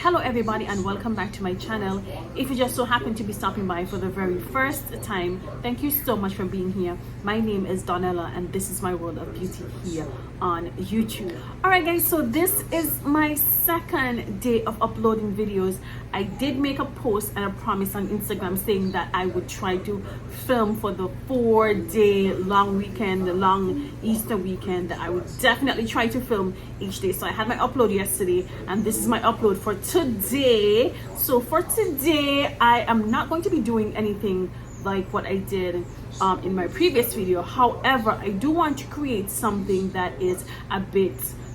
Hello everybody and welcome back to my channel. If you just so happen to be stopping by for the very first time, thank you so much for being here. My name is Donella and this is my world of beauty here on YouTube. Alright guys, so this is my second day of uploading videos. I did make a post and a promise on Instagram saying that I would try to film for the 4-day long weekend, the long Easter weekend, that I would definitely try to film each day. So I had my upload yesterday and this is my upload for today. So for today I am not going to be doing anything like what I did in my previous video. However, I do want to create something that is a bit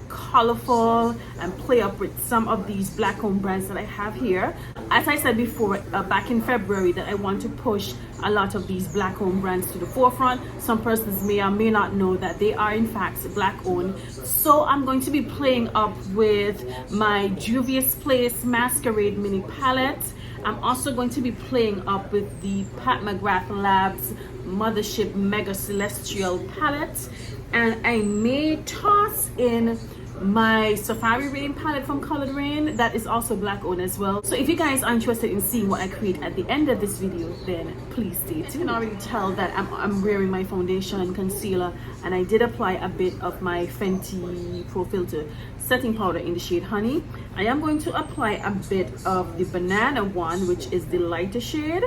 colorful and play up with some of these black owned brands that I have here. As I said before, back in February, that I want to push a lot of these black owned brands to the forefront. Some persons may or may not know that they are in fact black owned. So I'm going to be playing up with my Juvia's Place Masquerade mini palette. I'm also going to be playing up with the Pat McGrath Labs Mothership Mega Celestial palette, and I may toss in my Safari Rain palette from Colored Rain that is also black owned as well. So if you guys are interested in seeing what I create at the end of this video, then please stay tuned. You can already tell that I'm wearing my foundation and concealer, and I did apply a bit of my Fenty Pro Filt'r setting powder in the shade Honey. I am going to apply a bit of the banana one, which is the lighter shade.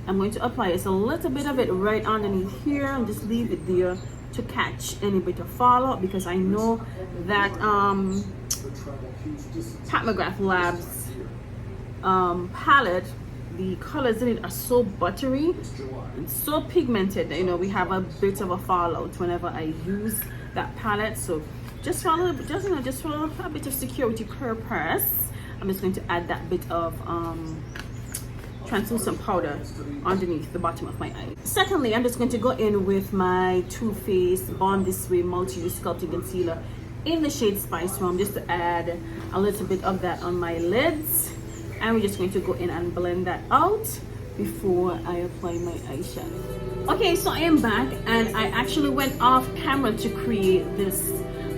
I'm going to apply just a little bit of it right underneath here and just leave it there to catch any bit of fallout, because I know that Pat McGrath Labs palette, the colors in it are so buttery and so pigmented that, you know, we have a bit of a fallout whenever I use that palette. So just for a little bit, just for a bit of security purpose, I'm just going to add that bit of translucent powder underneath the bottom of my eye. Secondly, I'm just going to go in with my Too Faced Born This Way Multi-Use Sculpting Concealer in the shade Spice Rum, just to add a little bit of that on my lids. And we're just going to go in and blend that out before I apply my eyeshadow. Okay, so I am back and I actually went off camera to create this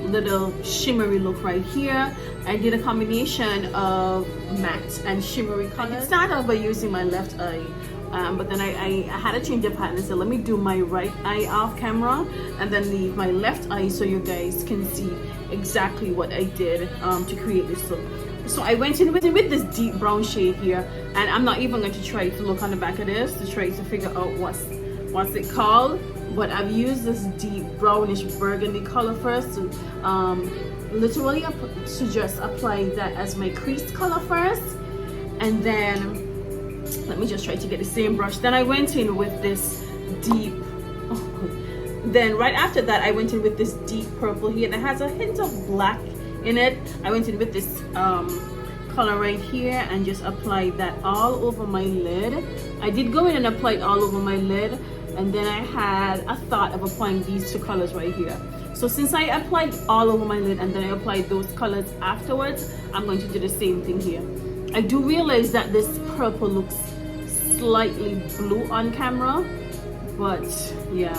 little shimmery look right here. I did a combination of matte and shimmery colors. I started off by using my left eye, but then I had a change of heart and said, let me do my right eye off camera and then leave my left eye so you guys can see exactly what I did to create this look. So I went in with this deep brown shade here, and I'm not even going to try to look on the back of this to try to figure out what's it called, but I've used this deep brownish burgundy color first to literally to just apply that as my crease color first, and then let me just try to get the same brush. Then I went in with this deep then right after that I went in with this deep purple here that has a hint of black in it. I went in with this color right here and just applied that all over my lid. I did go in and apply it all over my lid, and then I had a thought of applying these two colors right here. So since I applied all over my lid and then I applied those colors afterwards, I'm going to do the same thing here. I do realize that this purple looks slightly blue on camera, but yeah,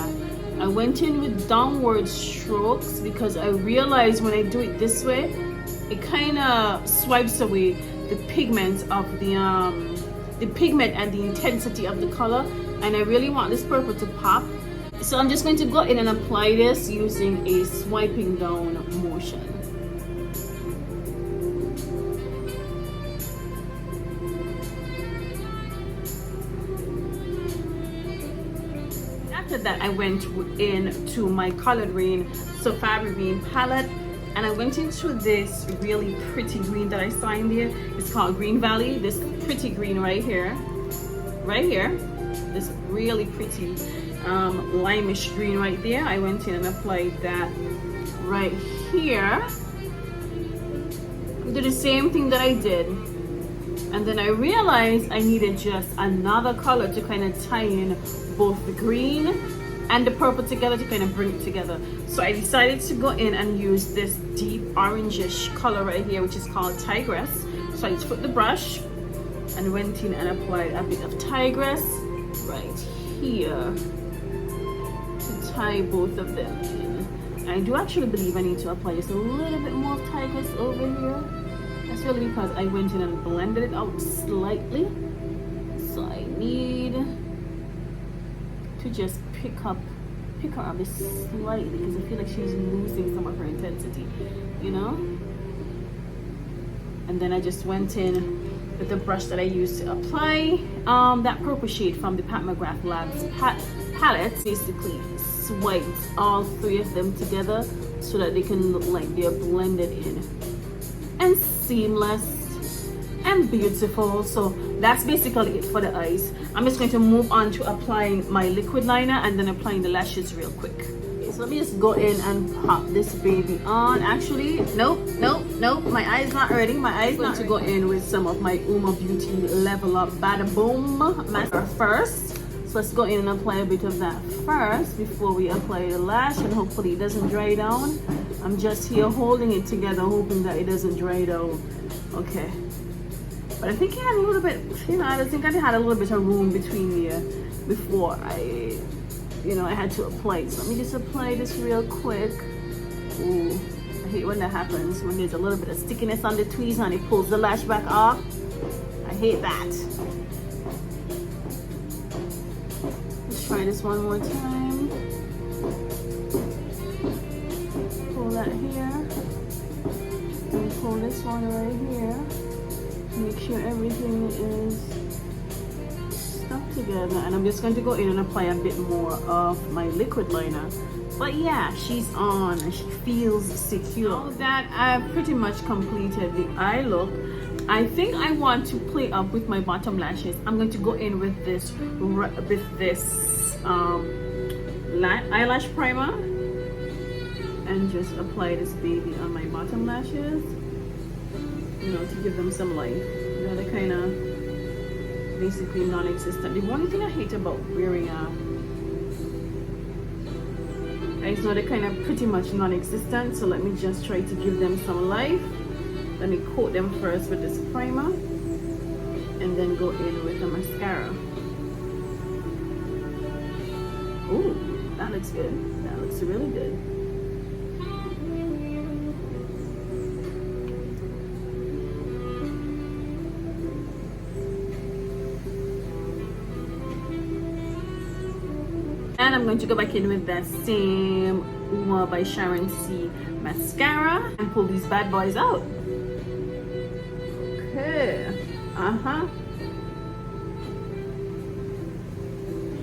I went in with downward strokes because I realized when I do it this way, it kind of swipes away the pigment of the pigment and the intensity of the color, and I really want this purple to pop. So I'm just going to go in and apply this using a swiping down motion. After that, I went into my Colored Rain Safari Rain palette, and I went into this really pretty green that I saw in there. It's called Green Valley. This pretty green right here, this really pretty limeish green right there. I went in and applied that right here. I did the same thing that I did, and then I realized I needed just another color to kind of tie in both the green and the purple together to kind of bring it together. So I decided to go in and use this deep orangish color right here, which is called Tigress. So I took the brush and went in and applied a bit of Tigress right here to tie both of them in. I do actually believe I need to apply just a little bit more of Tigress over here. That's really because I went in and blended it out slightly. So I need to just pick her up this slightly because I feel like she's losing some of her intensity, you know? And then I just went in with the brush that I used to apply that purple shade from the Pat McGrath Labs palette. Basically swiped all three of them together so that they can look like they're blended in and seamless and beautiful. So that's basically it for the eyes. I'm just going to move on to applying my liquid liner and then applying the lashes real quick. Okay, so let me just go in and pop this baby on. Actually, nope, my eye's not ready. My eye's going to go in with some of my Uma Beauty Level Up Bada Boom mascara first. So let's go in and apply a bit of that first before we apply the lash, and hopefully it doesn't dry down. I'm just here holding it together, hoping that it doesn't dry down. Okay. But I think I had a little bit, you know, I think I had a little bit of room between here before I had to apply it. So let me just apply this real quick. Ooh, I hate when that happens, when there's a little bit of stickiness on the tweeze and it pulls the lash back off. I hate that. Let's try this one more time. Pull that here. And pull this one right here. Make sure everything is stuck together, and I'm just going to go in and apply a bit more of my liquid liner. But yeah, she's on and she feels secure. Now that I've pretty much completed the eye look, I think I want to play up with my bottom lashes. I'm going to go in with this eyelash primer and just apply this baby on my bottom lashes. You know, to give them some life. You know, they're kind of basically non-existent. The one thing I hate about wearing eyes, now they're kind of pretty much non-existent. So let me just try to give them some life. Let me coat them first with this primer and then go in with the mascara. Ooh, that looks good. That looks really good. And I'm going to go back in with that same Uma by Sharon C mascara and pull these bad boys out. Okay.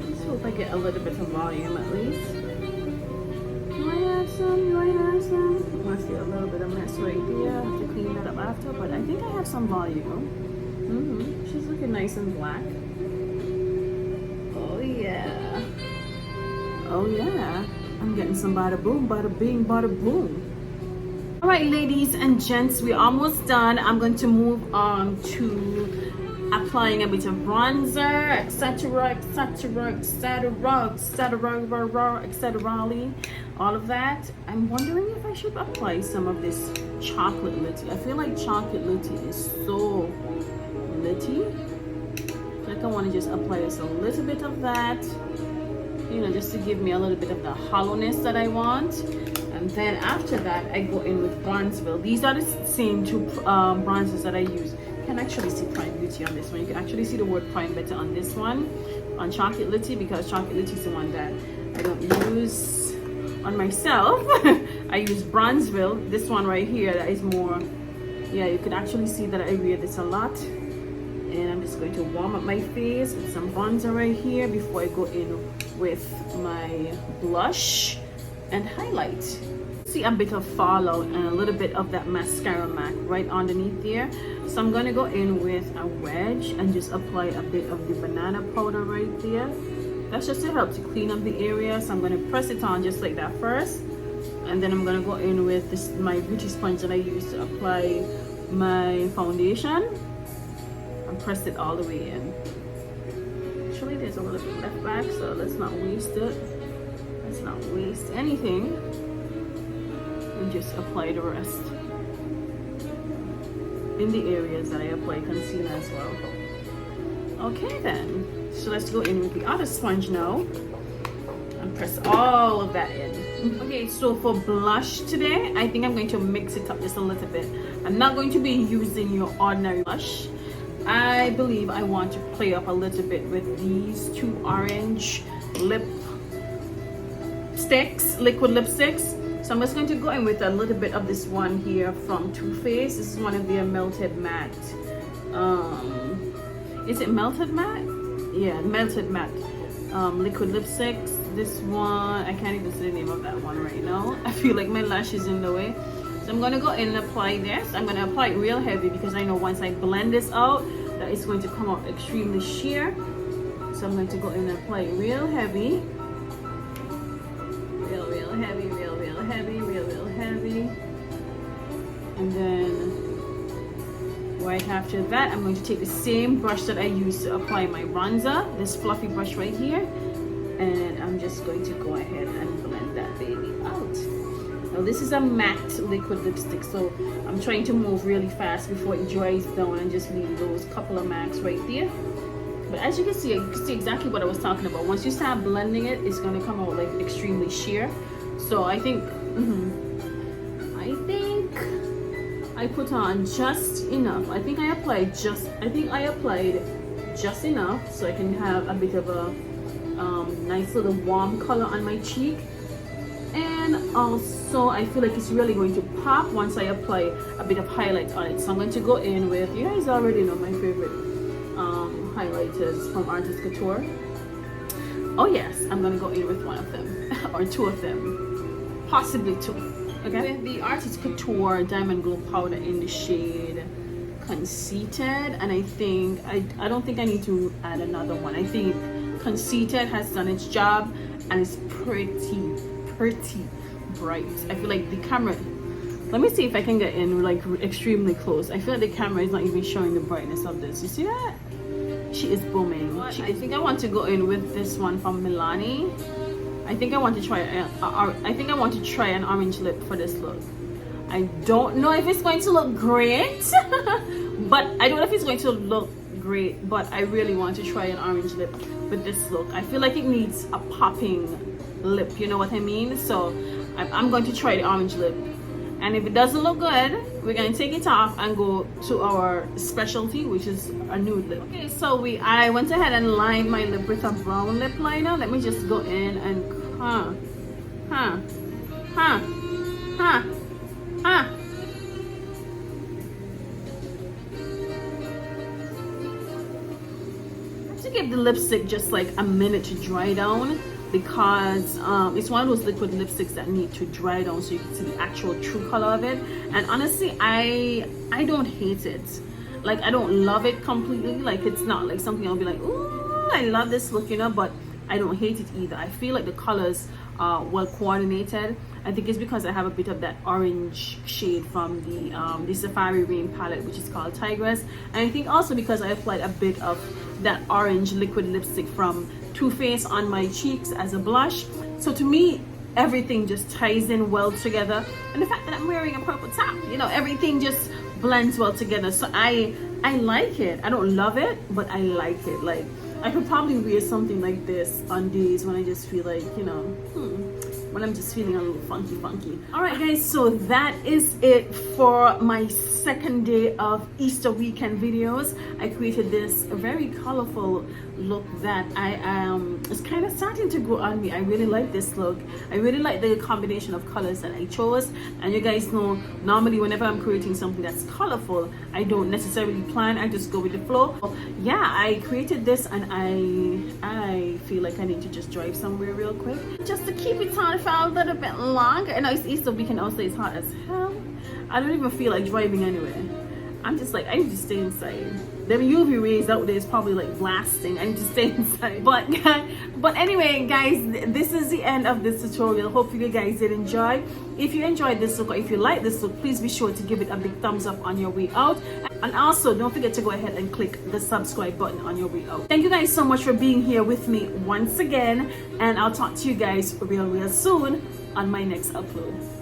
Let's hope I get a little bit of volume at least. Do I have some? I must get a little bit of mess right there. I have to clean that up after, but I think I have some volume. She's looking nice and black. Oh yeah. Oh yeah, I'm getting some bada boom, bada bing, bada boom. All right, ladies and gents, we're almost done. I'm going to move on to applying a bit of bronzer, etc., all of that. I'm wondering if I should apply some of this chocolate litty. I feel like chocolate litty is so litty. Like I want to just apply just a little bit of that. You know, just to give me a little bit of the hollowness that I want. And then after that, I go in with Bronzeville. These are the same two bronzers that I use. You can actually see Prime Beauty on this one. You can actually see the word Prime better on this one, on Chocolate Litty, because Chocolate Litty is the one that I don't use on myself. I use Bronzeville, this one right here, that is more, yeah, you can actually see that I wear this a lot. And I'm just going to warm up my face with some bronzer right here before I go in with my blush and highlight. See a bit of fallout and a little bit of that mascara MAC right underneath there. So I'm going to go in with a wedge and just apply a bit of the banana powder right there. That's just to help to clean up the area. So I'm going to press it on just like that first. And then I'm going to go in with this my beauty sponge that I use to apply my foundation. And press it all the way in. Actually, there's a little bit left back, so let's not waste it. Let's not waste anything. And just apply the rest in the areas that I apply concealer as well. Okay then, so let's go in with the other sponge now and press all of that in. Okay, so for blush today, I think I'm going to mix it up just a little bit. I'm not going to be using your ordinary blush. I believe I want to play up a little bit with these two orange lip sticks, liquid lipsticks. So I'm just going to go in with a little bit of this one here from Too Faced. This is one of their melted matte. Is it melted matte? Yeah, melted matte liquid lipsticks. This one, I can't even say the name of that one right now. I feel like my lash is in the way. So I'm gonna go in and apply this. I'm gonna apply it real heavy because I know once I blend this out, that it's going to come out extremely sheer. So I'm going to go in and apply it real heavy. Real heavy, real heavy. And then right after that, I'm going to take the same brush that I used to apply my bronzer, this fluffy brush right here, and I'm just going to go ahead and blend that baby out. Now this is a matte liquid lipstick, so I'm trying to move really fast before it dries down and just leave those couple of marks right there. But as you can see exactly what I was talking about. Once you start blending it, it's going to come out like extremely sheer. So I think I put on just enough. I think I applied just enough so I can have a bit of a nice little warm color on my cheek. And also I feel like it's really going to pop once I apply a bit of highlight on it. So I'm going to go in with, you guys already know my favorite highlighters from Artist Couture. Oh yes, I'm gonna go in with one of them or two of them, possibly two. Okay, with the Artist Couture Diamond Glow Powder in the shade Conceited, and I don't think I need to add another one. I think Conceited has done its job and it's pretty bright. I feel like the camera, let me see if I can get in like extremely close. I feel like the camera is not even showing the brightness of this. You see that? She is booming. I think I want to go in with this one from Milani. I think I want to try an orange lip for this look. I don't know if it's going to look great, but I don't know if it's going to look great, but I really want to try an orange lip with this look. I feel like it needs a popping lip, you know what I mean? So I'm going to try the orange lip, and if it doesn't look good, we're going to take it off and go to our specialty, which is a nude lip. Okay, so I went ahead and lined my lip with a brown lip liner. Let me just go in and to give the lipstick just like a minute to dry down, because it's one of those liquid lipsticks that need to dry down so you can see the actual true color of it. And honestly, I don't hate it. Like, I don't love it completely. Like, it's not like something I'll be like, ooh, I love this look, you know, but I don't hate it either. I feel like the colors are well coordinated. I think it's because I have a bit of that orange shade from the Safari Rain palette, which is called Tigress. And I think also because I applied a bit of that orange liquid lipstick from Too Faced on my cheeks as a blush. So to me, everything just ties in well together. And the fact that I'm wearing a purple top, you know, everything just blends well together. So I like it. I don't love it, but I like it. Like, I could probably wear something like this on days when I just feel like, you know, when I'm just feeling a little funky. All right, guys, so that is it for my second day of Easter weekend videos. I created this very colorful look that it's kind of starting to grow on me. I really like this look. I really like the combination of colors that I chose. And you guys know, normally whenever I'm creating something that's colorful, I don't necessarily plan. I just go with the flow. Yeah, I created this, and I feel like I need to just drive somewhere real quick just to keep it on for a little bit longer. I know it's Easter weekend, also it's hot as hell. I don't even feel like driving anywhere. I'm just like, I need to stay inside. The UV rays out there is probably like blasting. I need to stay inside. But anyway, guys, this is the end of this tutorial. Hopefully you guys did enjoy. If you enjoyed this look, or if you like this look, please be sure to give it a big thumbs up on your way out. And also, don't forget to go ahead and click the subscribe button on your way out. Thank you guys so much for being here with me once again. And I'll talk to you guys real soon on my next upload.